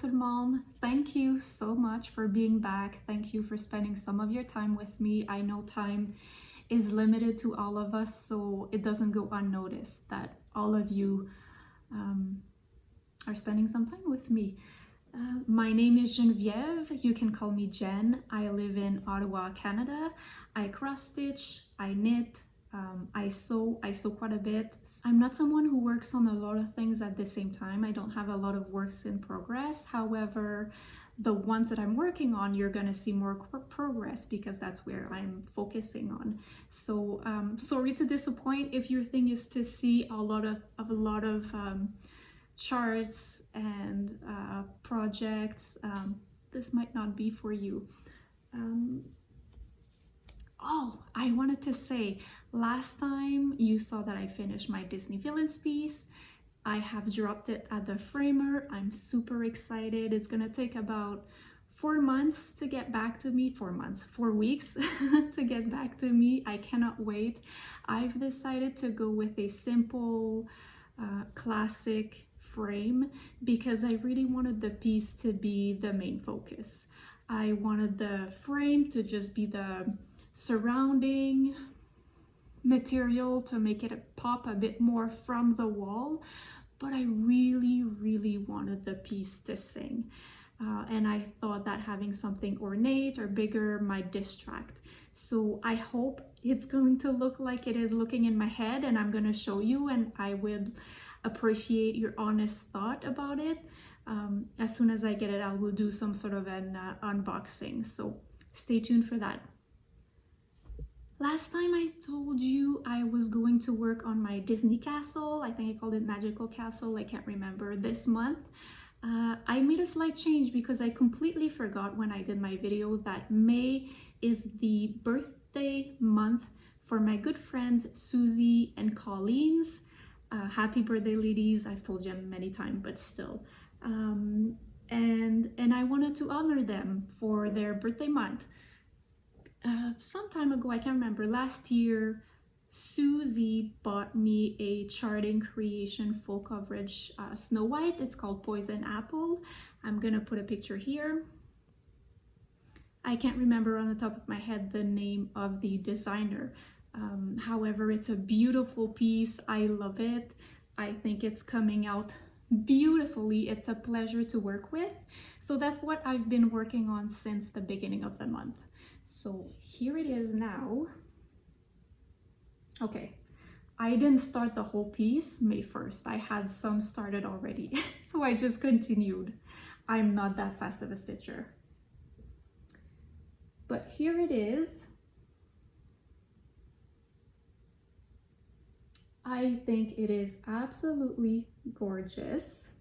tout le monde. Thank you so much for being back. Thank you for spending some of your time with me. I know time is limited to all of us, so it doesn't go unnoticed that all of you are spending some time with me. My name is Geneviève. You can call me Jen. I live in Ottawa, Canada. I cross stitch, I knit, I sew quite a bit. I'm not someone who works on a lot of things at the same time. I don't have a lot of works in progress. However, the ones that I'm working on, you're gonna see more progress because that's where I'm focusing on. So sorry to disappoint if your thing is to see a lot of charts and projects. This might not be for you. Oh, I wanted to say, last time you saw that I finished my Disney Villains piece. I have dropped it at the framer. I'm super excited. It's gonna take about 4 months to get back to me. 4 weeks to get back to me. I cannot wait. I've decided to go with a simple classic frame because I really wanted the piece to be the main focus. I wanted the frame to just be the surrounding material to make it pop a bit more from the wall, but I really wanted the piece to sing. And I thought that having something ornate or bigger might distract. So I hope it's going to look like it is looking in my head, and I'm going to show you, and I would appreciate your honest thought about it. As soon as I get it, I will do some sort of an unboxing. So stay tuned for that. Last time I told you I was going to work on my Disney castle. I think I called it Magical Castle. I can't remember. This month. I made a slight change because I completely forgot when I did my video that May is the birthday month for my good friends Susie and Colleen's. Happy birthday, ladies. I've told you many times, but still. And I wanted to honor them for their birthday month. Some time ago, I can't remember, last year, Susie bought me a Charting Creation full coverage Snow White. It's called Poison Apple. I'm gonna put a picture here. I can't remember on the top of my head the name of the designer. However, it's a beautiful piece. I love it. I think it's coming out beautifully. It's a pleasure to work with. So that's what I've been working on since the beginning of the month. So here it is now. Okay, I didn't start the whole piece May 1st. I had some started already, so I just continued. I'm not that fast of a stitcher. But here it is. I think it is absolutely gorgeous.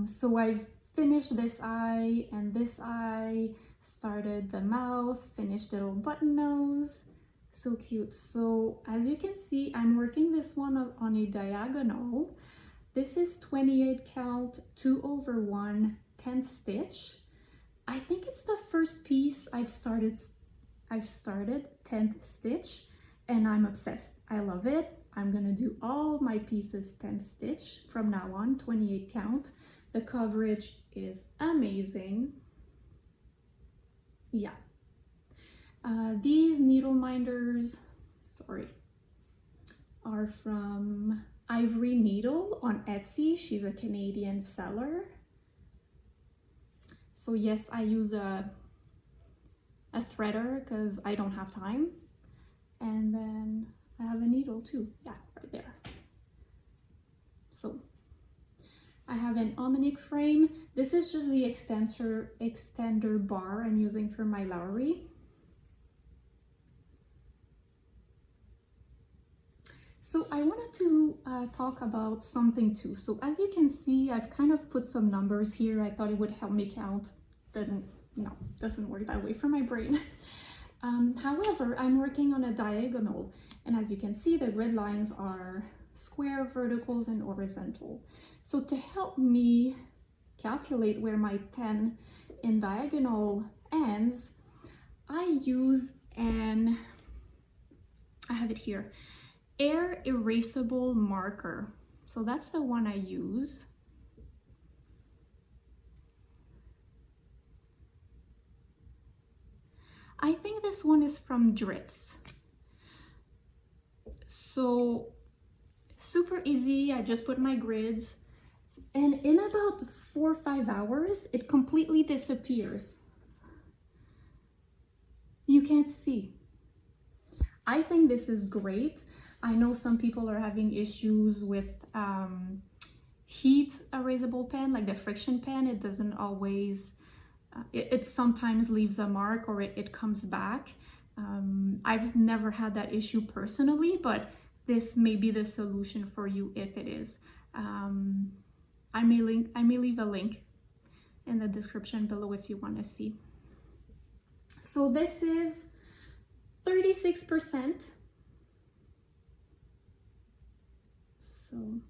So I've finished this eye and this eye, started the mouth, finished the little button nose. So cute. So as you can see, I'm working this one on a diagonal. This is 28 count, 2/1, 10th stitch. I think it's the first piece I've started 10th stitch, and I'm obsessed. I love it. I'm gonna do all my pieces 10th stitch from now on, 28 count. The coverage is amazing. Yeah. These needle minders, are from Ivory Needle on Etsy. She's a Canadian seller. So yes, I use a threader because I don't have time. And then I have a needle too. Yeah, right there. So I have an Omnic frame. This is just the extender bar I'm using for my Lowry. So I wanted to talk about something too. So as you can see, I've kind of put some numbers here. I thought it would help me count. No, doesn't work that way for my brain. However, I'm working on a diagonal, and as you can see, the grid lines are square, verticals, and horizontal. So to help me calculate where my 10 in diagonal ends, I use I have it here, air erasable marker. So that's the one I use. I think this one is from Dritz. So super easy. I just put my grids, and in about 4 or 5 hours, it completely disappears. You can't see. I think this is great. I know some people are having issues with heat erasable pen, like the friction pen. It doesn't always, it sometimes leaves a mark, or it comes back. I've never had that issue personally, but this may be the solution for you if it is. I may leave a link in the description below if you want to see. So this is 36%. So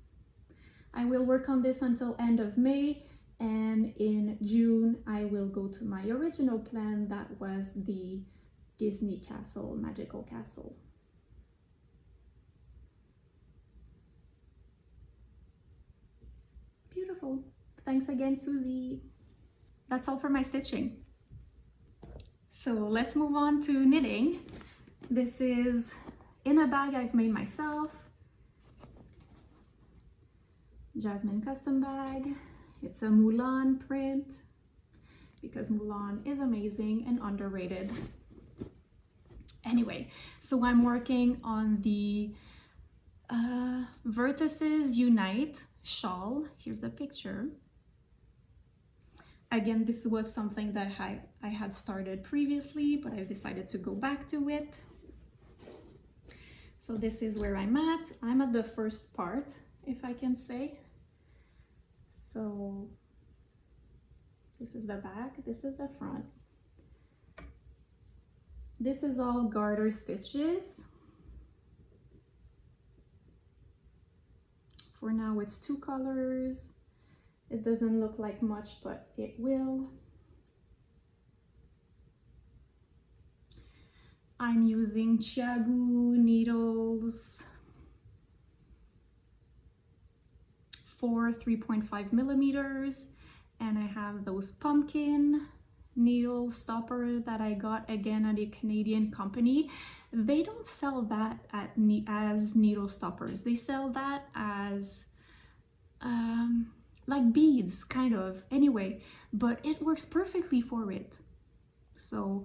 I will work on this until end of May, and in June I will go to my original plan, that was the Disney Castle, Magical Castle. Beautiful. Thanks again, Susie. That's all for my stitching. So let's move on to knitting. This is in a bag I've made myself. Jasmine custom bag. It's a Mulan print because Mulan is amazing and underrated. Anyway, so I'm working on the Vertices Unite shawl. Here's a picture. Again, this was something that I had started previously, but I've decided to go back to it. So this is where I'm at. I'm at the first part, if I can say. So this is the back, this is the front. This is all garter stitches. For now it's 2 colors. It doesn't look like much, but it will. I'm using Chiagu needles for 3.5 millimeters, and I have those pumpkin needle stopper that I got again at a Canadian company. They don't sell that as needle stoppers. They sell that as like beads, kind of. Anyway, but it works perfectly for it. So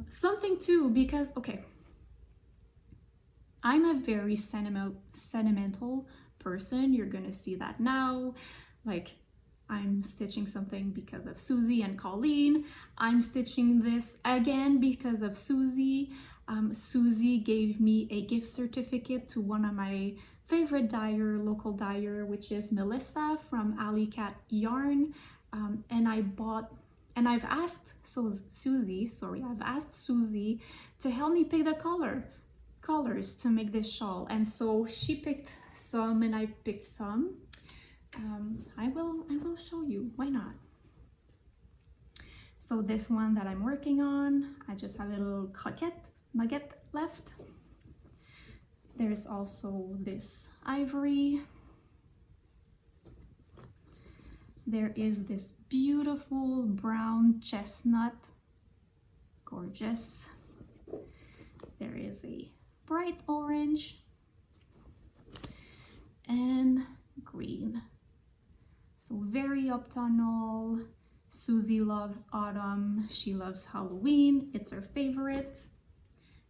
something too, because okay, I'm a very sentimental person. You're gonna see that now. Like, I'm stitching something because of Susie and Colleen. I'm stitching this again because of Susie. Susie gave me a gift certificate to one of my favorite dyer, local dyer, which is Melissa from Alley Cat Yarn. And I've asked Susie to help me pick the colors to make this shawl. And so she picked some and I picked some. I will show you, why not? So this one that I'm working on, I just have a little nugget left. There's also this ivory. There is this beautiful brown chestnut, gorgeous. There is a bright orange and green. So very autumnal. Susie loves autumn. She loves Halloween. It's her favorite.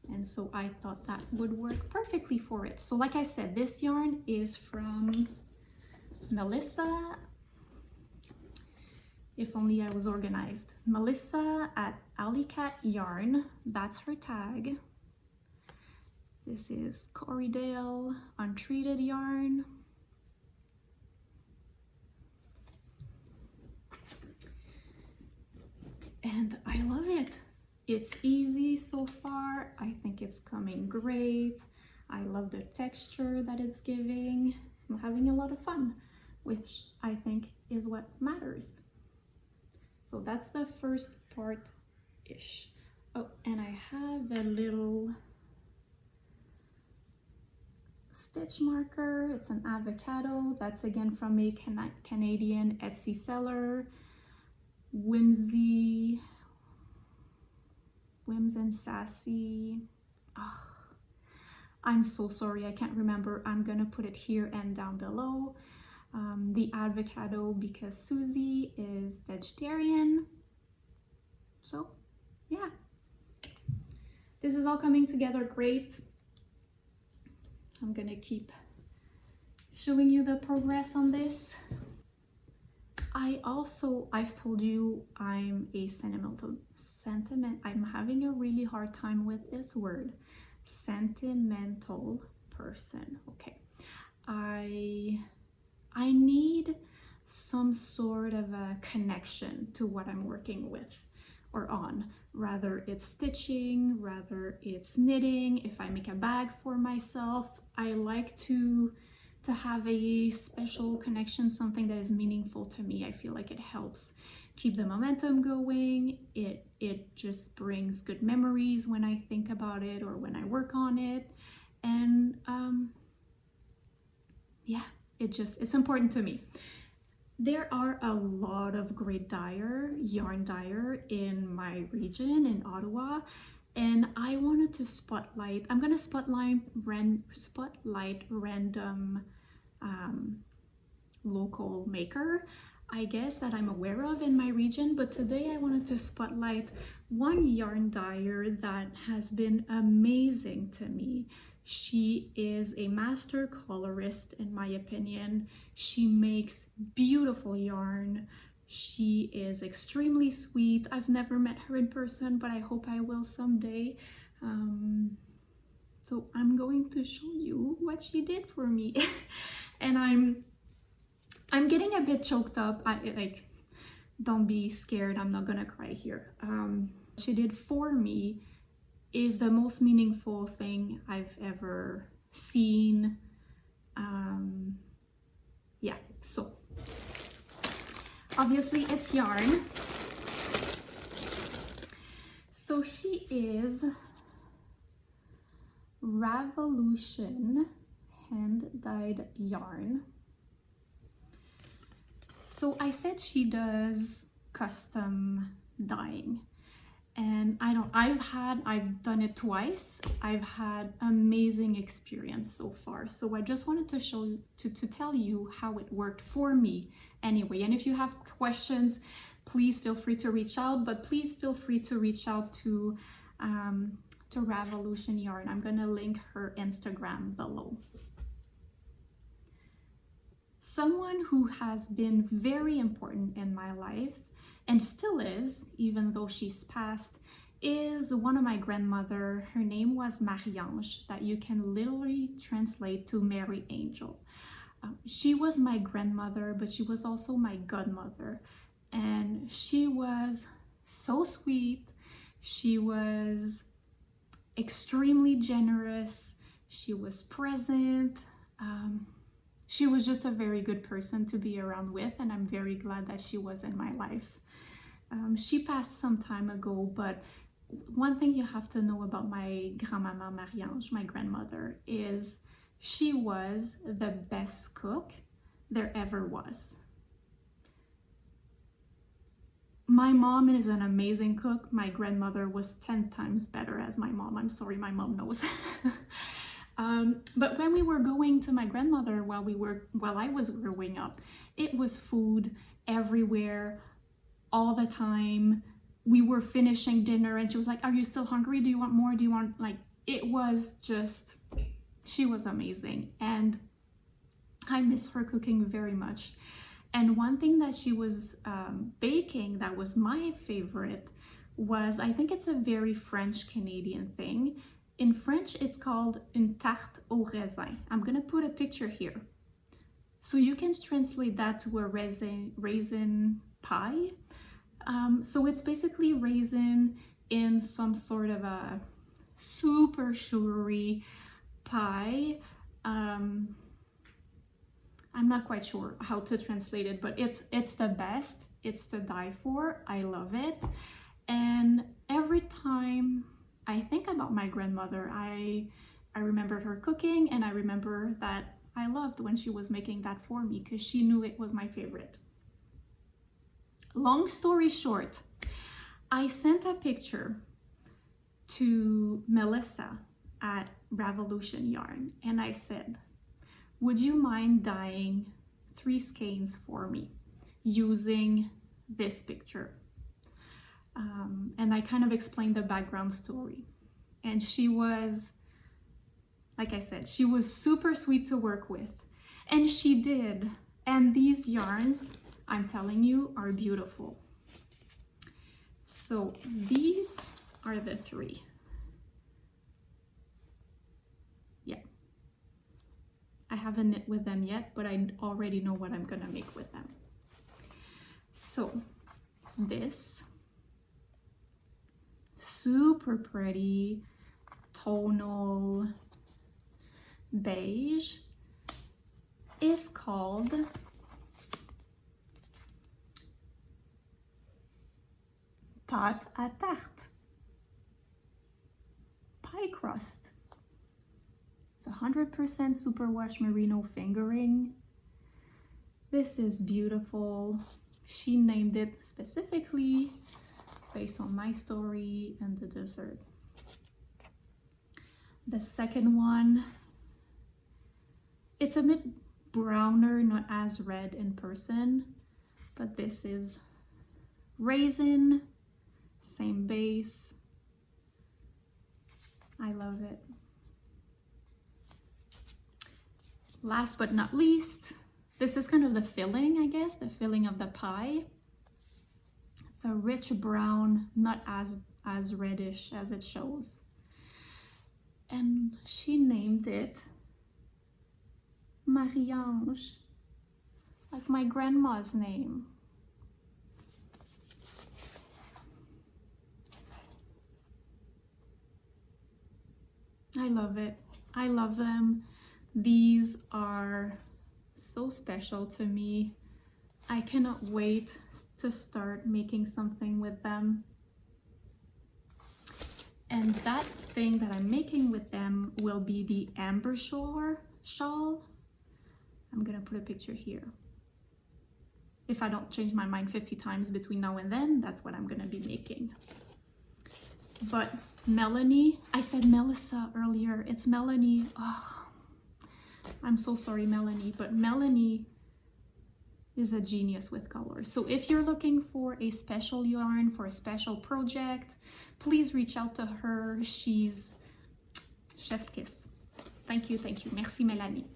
And so I thought that would work perfectly for it. So like I said, this yarn is from Melissa. If only I was organized. Melissa at Alley Cat Yarn. That's her tag. This is Corriedale untreated yarn. And I love it. It's easy so far. I think it's coming great. I love the texture that it's giving. I'm having a lot of fun, which I think is what matters. So that's the first part-ish. Oh, and I have a little stitch marker. It's an avocado. That's again from a Canadian Etsy seller. Whimsy Whims and Sassy. Oh, I'm so sorry, I can't remember. I'm gonna put it here and down below. The avocado, because Susie is vegetarian. So yeah, this is all coming together great. I'm gonna keep showing you the progress on this. I've told you I'm a I'm having a really hard time with this word, sentimental person. Okay, I need some sort of a connection to what I'm working with or on, rather it's stitching, rather it's knitting. If I make a bag for myself, I like to have a special connection, something that is meaningful to me. I feel like it helps keep the momentum going. It just brings good memories when I think about it or when I work on it. And yeah, it's important to me. There are a lot of great yarn dyer in my region in Ottawa, and I wanted to spotlight. I'm gonna spotlight random local maker, I guess, that I'm aware of in my region. But today I wanted to spotlight one yarn dyer that has been amazing to me. She is a master colorist, in my opinion. She makes beautiful yarn. She is extremely sweet. I've never met her in person, but I hope I will someday. So I'm going to show you what she did for me. And I'm getting a bit choked up. Don't be scared, I'm not gonna cry here. She did for me is the most meaningful thing I've ever seen. Yeah, so obviously it's yarn. So she is Revolution hand-dyed yarn. So I said she does custom dyeing, and I've done it twice. I've had amazing experience so far. So I just wanted to show you, to tell you how it worked for me anyway. And if you have questions, please feel free to reach out, but please feel free to reach out to Revolution Yarn. I'm gonna link her Instagram below. Someone who has been very important in my life, and still is, even though she's passed, is one of my grandmother. Her name was Marie-Ange, that you can literally translate to Mary Angel. She was my grandmother, but she was also my godmother. And she was so sweet. She was extremely generous. She was present. She was just a very good person to be around with, and I'm very glad that she was in my life. She passed some time ago, but one thing you have to know about my grandmama Marie-Ange, my grandmother, is she was the best cook there ever was. My mom is an amazing cook. My grandmother was 10 times better as my mom. I'm sorry, my mom knows. But when we were going to my grandmother while I was growing up, it was food everywhere, all the time. We were finishing dinner and she was like, "Are you still hungry? Do you want more? Do you want," like, it was just, she was amazing. And I miss her cooking very much. And one thing that she was baking that was my favorite was, I think it's a very French Canadian thing. In French, it's called une tarte au raisin. I'm gonna put a picture here. So you can translate that to a raisin pie. So it's basically raisin in some sort of a super sugary pie. I'm not quite sure how to translate it, but it's the best. It's to die for. I love it. And every time I think about my grandmother, I remember her cooking, and I remember that I loved when she was making that for me because she knew it was my favorite. Long story short, I sent a picture to Melissa at Revolution Yarn, and I said, would you mind dyeing 3 skeins for me using this picture? And I kind of explained the background story. And she was, like I said, she was super sweet to work with. And she did. And these yarns, I'm telling you, are beautiful. So these are the 3. Yeah. I haven't knit with them yet, but I already know what I'm gonna make with them. So this super pretty tonal beige is called pâte à tarte, pie crust. It's 100% superwash merino fingering. This is beautiful. She named it specifically based on my story and the dessert. The second one, it's a bit browner, not as red in person, but this is raisin, same base. I love it. Last but not least, this is kind of the filling, I guess, the filling of the pie. It's a rich brown, not as reddish as it shows. And she named it Marie-Ange, like my grandma's name. I love it. I love them. These are so special to me. I cannot wait to start making something with them. And that thing that I'm making with them will be the Amber Shore shawl. I'm gonna put a picture here. If I don't change my mind 50 times between now and then, that's what I'm gonna be making. But Melanie, I said Melissa earlier, it's Melanie. Oh, I'm so sorry, Melanie, but Melanie is a genius with colors. So if you're looking for a special yarn for a special project, please reach out to her. She's chef's kiss. Thank you, thank you. Merci, Melanie.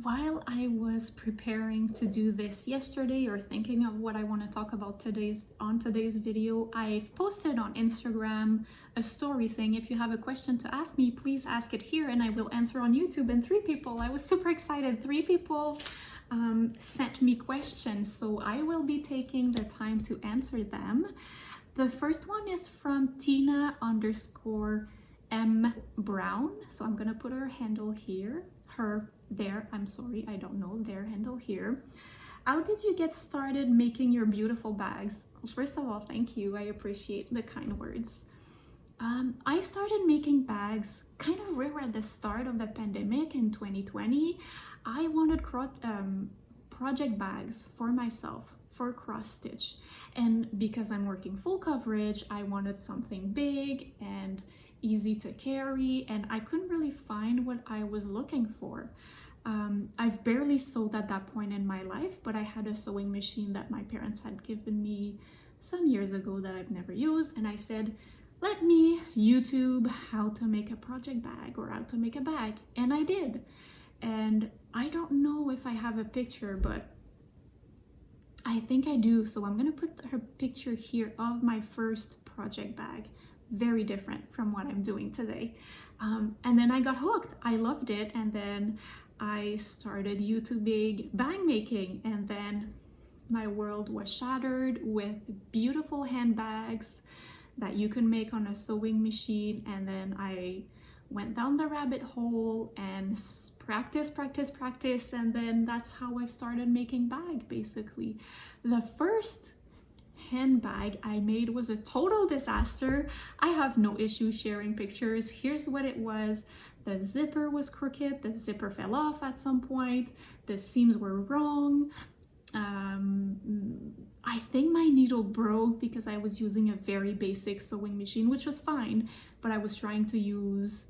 While I was preparing to do this yesterday, or thinking of what I want to talk about on today's video, I've posted on Instagram a story saying, if you have a question to ask me, please ask it here and I will answer on YouTube. And 3 people, I was super excited, 3 people sent me questions, so I will be taking the time to answer them. The first one is from Tina_M Brown. So I'm gonna put her handle here, I'm sorry, I don't know, their handle here. How did you get started making your beautiful bags? Well, first of all, thank you. I appreciate the kind words. I started making bags kind of right at the start of the pandemic in 2020. I wanted project bags for myself for cross stitch, and because I'm working full coverage, I wanted something big and easy to carry, and I couldn't really find what I was looking for. I've barely sewed at that point in my life, but I had a sewing machine that my parents had given me some years ago that I've never used, and I said, let me YouTube how to make a project bag or how to make a bag, and I did. And I don't know if I have a picture, but I think I do, so I'm gonna put her picture here of my first project bag. Very different from what I'm doing today. And then I got hooked. I loved it, and then I started YouTubing bag making, and then my world was shattered with beautiful handbags that you can make on a sewing machine. And then I went down the rabbit hole and practice, and then that's how I started making bag, basically. The first handbag I made was a total disaster. I have no issue sharing pictures. Here's what it was. The zipper was crooked, the zipper fell off at some point, the seams were wrong. I think my needle broke because I was using a very basic sewing machine, which was fine, but I was trying to use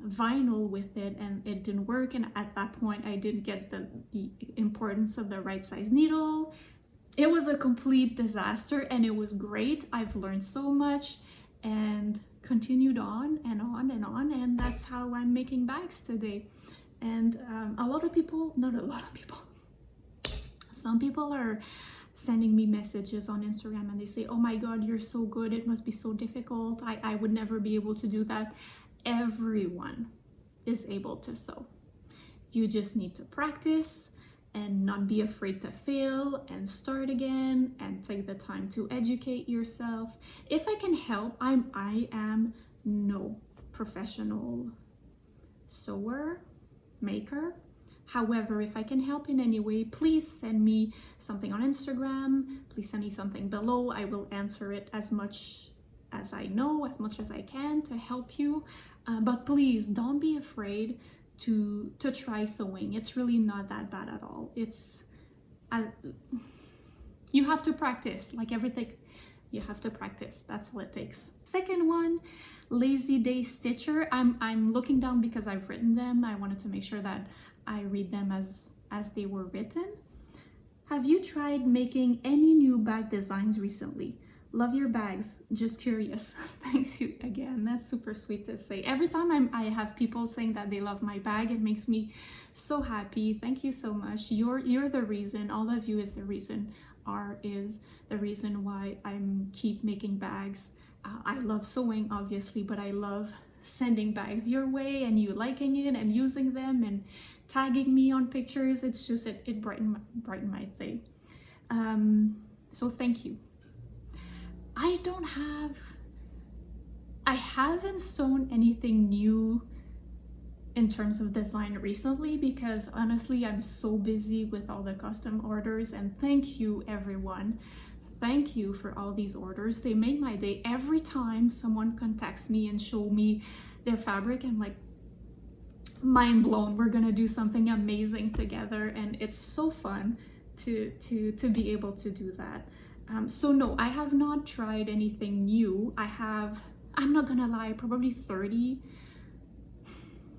vinyl with it and it didn't work. And at that point, I didn't get the importance of the right size needle. It was a complete disaster and it was great. I've learned so much and continued on and on and on, and that's how I'm making bags today. And a lot of people, not a lot of people, some people are sending me messages on Instagram and they say, oh my God, you're so good. It must be so difficult. I would never be able to do that. Everyone is able to sew. You just need to practice and not be afraid to fail and start again and take the time to educate yourself. If I can help, I am no professional sewer, maker. However, if I can help in any way, please send me something on Instagram. Please send me something below. I will answer it as much as I know, as much as I can to help you. But please don't be afraid to try sewing. It's really not that bad at all. It's you have to practice, like everything. You have to practice. That's all it takes. Second one, Lazy Day Stitcher. I'm looking down because I've written them. I wanted to make sure that I read them as they were written. Have you tried making any new bag designs recently? Love your bags, just curious. Thanks you again. That's super sweet to say. Every time I have people saying that they love my bag, it makes me so happy. Thank you so much. You're the reason. All of you is the reason. Is the reason why I'm keep making bags. I love sewing, obviously, but I love sending bags your way and you liking it and using them and tagging me on pictures. It's just it brightened my day. So thank you. I haven't sewn anything new in terms of design recently because honestly I'm so busy with all the custom orders, and thank you everyone. Thank you for all these orders. They make my day. Every time someone contacts me and show me their fabric, I'm like mind blown. We're gonna do something amazing together, and it's so fun to be able to do that. So no, I have not tried anything new. I'm not gonna lie, probably 30,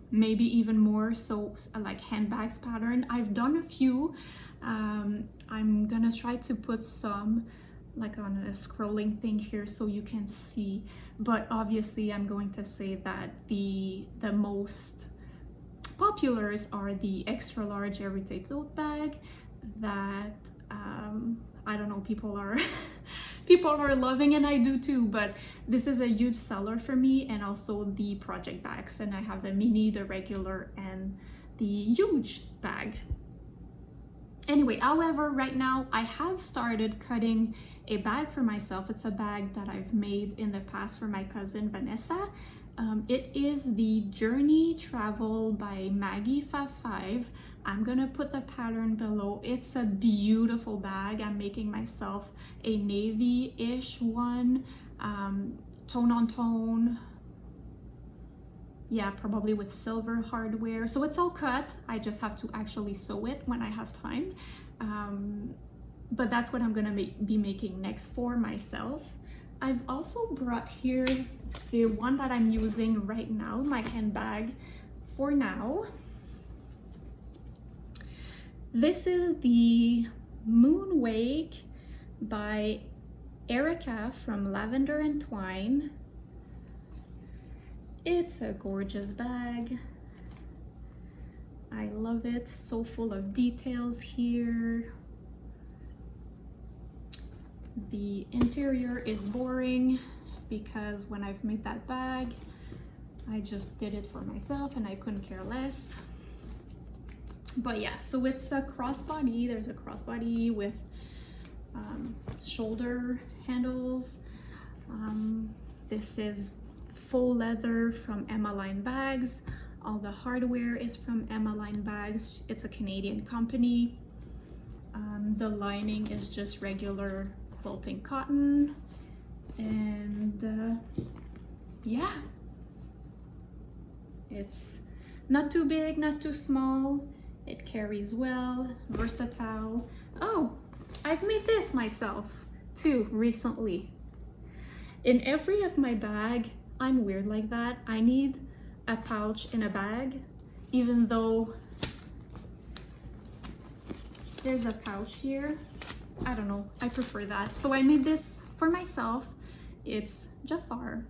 maybe even more, so like handbags pattern. I've done a few. I'm gonna try to put some like on a scrolling thing here so you can see, but obviously I'm going to say that the most populars are the extra large everyday tote bag that I don't know, people are loving, and I do too, but this is a huge seller for me. And also the project bags, and I have the mini, the regular, and the huge bag. Anyway, however, right now I have started cutting a bag for myself. It's a bag that I've made in the past for my cousin Vanessa. It is the Journey Travel by Maggie 55. I'm gonna put the pattern below. It's a beautiful bag. I'm making myself a navy-ish one, tone on tone. Yeah, probably with silver hardware. So it's all cut. I just have to actually sew it when I have time. But that's what I'm gonna be making next for myself. I've also brought here the one that I'm using right now, my handbag for now. This is the Moonwake by Erica from Lavender and Twine. It's a gorgeous bag. I love it, so full of details here. The interior is boring because when I've made that bag, I just did it for myself and I couldn't care less. But yeah, so it's a crossbody. There's a crossbody with shoulder handles. This is full leather from Emmeline Bags. All the hardware is from Emmeline Bags. It's a Canadian company. The lining is just regular quilting cotton. And yeah, it's not too big, not too small. It carries well, versatile. Oh, I've made this myself too recently. In every of my bag, I'm weird like that. I need a pouch in a bag, even though there's a pouch here. I don't know, I prefer that. So I made this for myself. It's Jafar.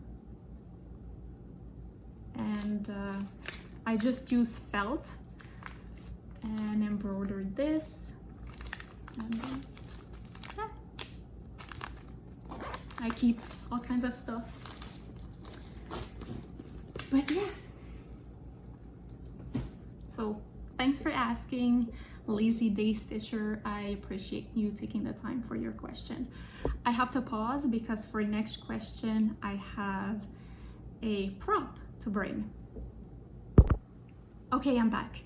And I just used felt and embroidered this. And yeah. I keep all kinds of stuff. But yeah. So thanks for asking, Lazy Day Stitcher. I appreciate you taking the time for your question. I have to pause because for next question, I have a prop to bring. Okay, I'm back.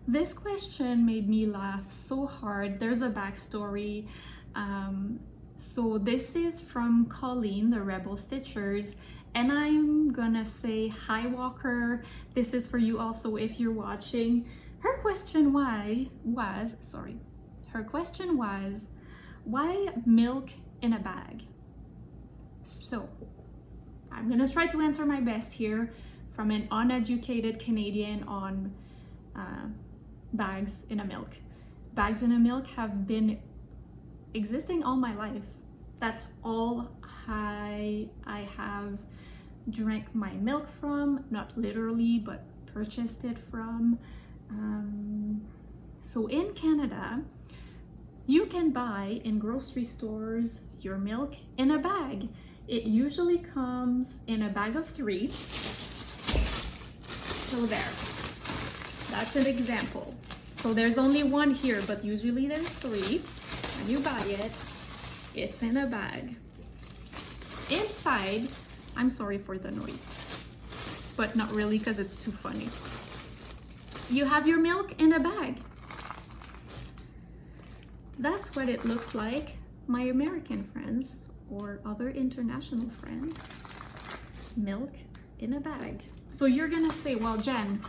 This question made me laugh so hard. There's a backstory. So this is from Colleen, the Rebel Stitchers, and I'm gonna say hi, Walker. This is for you also if you're watching. Her question was, why milk in a bag? So I'm gonna try to answer my best here from an uneducated Canadian on bags in a milk. Bags in a milk have been existing all my life. That's all I have drank my milk from, not literally, but purchased it from. So in Canada, you can buy in grocery stores your milk in a bag. It usually comes in a bag of 3. So there, that's an example. So there's only one here, but usually there's 3. When you buy it, it's in a bag. Inside, I'm sorry for the noise, but not really because it's too funny. You have your milk in a bag. That's what it looks like, my American friends or other international friends. Milk in a bag. So you're gonna say, well, Jen,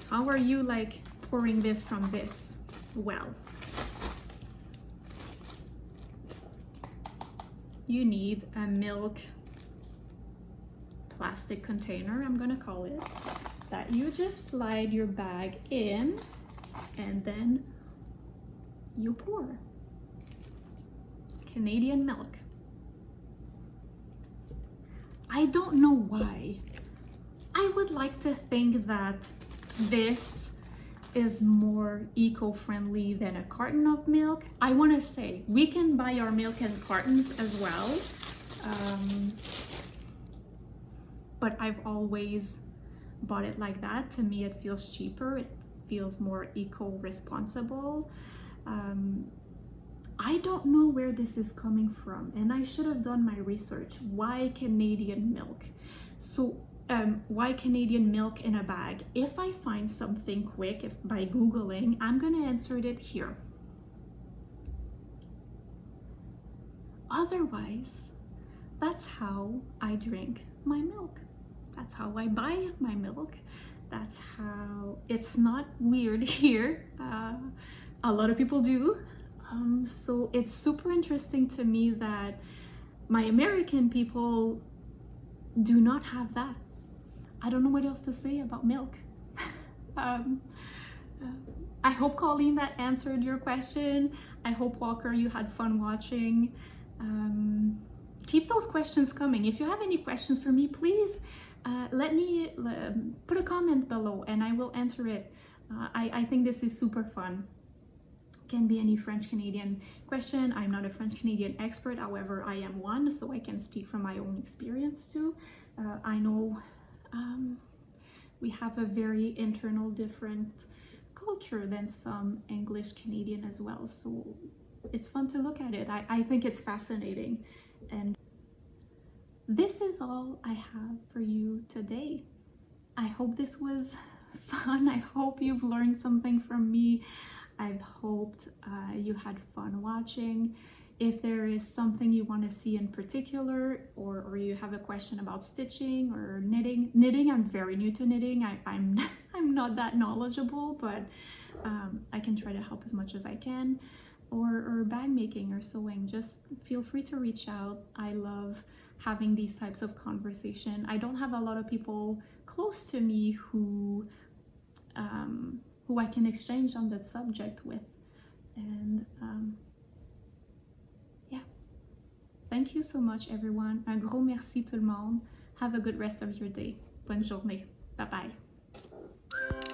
how are you like pouring this from this? Well, you need a milk plastic container, I'm gonna call it, that you just slide your bag in and then you pour. Canadian milk. I don't know why. I would like to think that this is more eco-friendly than a carton of milk. I want to say we can buy our milk in cartons as well, but I've always bought it like that. To me, it feels cheaper. It feels more eco-responsible. I don't know where this is coming from, and I should have done my research. Why Canadian milk? So why Canadian milk in a bag? If I find something quick, by Googling, I'm gonna insert it here. Otherwise, that's how I drink my milk. That's how I buy my milk. That's how, it's not weird here. A lot of people do. So it's super interesting to me that my American people do not have that. I don't know what else to say about milk. I hope, Colleen, that answered your question. I hope, Walker, you had fun watching. Keep those questions coming. If you have any questions for me, please let me put a comment below and I will answer it. I think this is super fun. Can be any French-Canadian question. I'm not a French-Canadian expert, however, I am one, so I can speak from my own experience too. I know we have a very internal different culture than some English Canadian as well, so it's fun to look at it. I think it's fascinating. And this is all I have for you today. I hope this was fun. I hope you've learned something from me. I've hoped you had fun watching. If there is something you want to see in particular, or you have a question about stitching or knitting, I'm very new to knitting. I'm not that knowledgeable, but I can try to help as much as I can. Or bag making or sewing, just feel free to reach out. I love having these types of conversation. I don't have a lot of people close to me who I can exchange on that subject with. And yeah, thank you so much everyone. Un gros merci tout le monde. Have a good rest of your day. Bonne journée. Bye bye.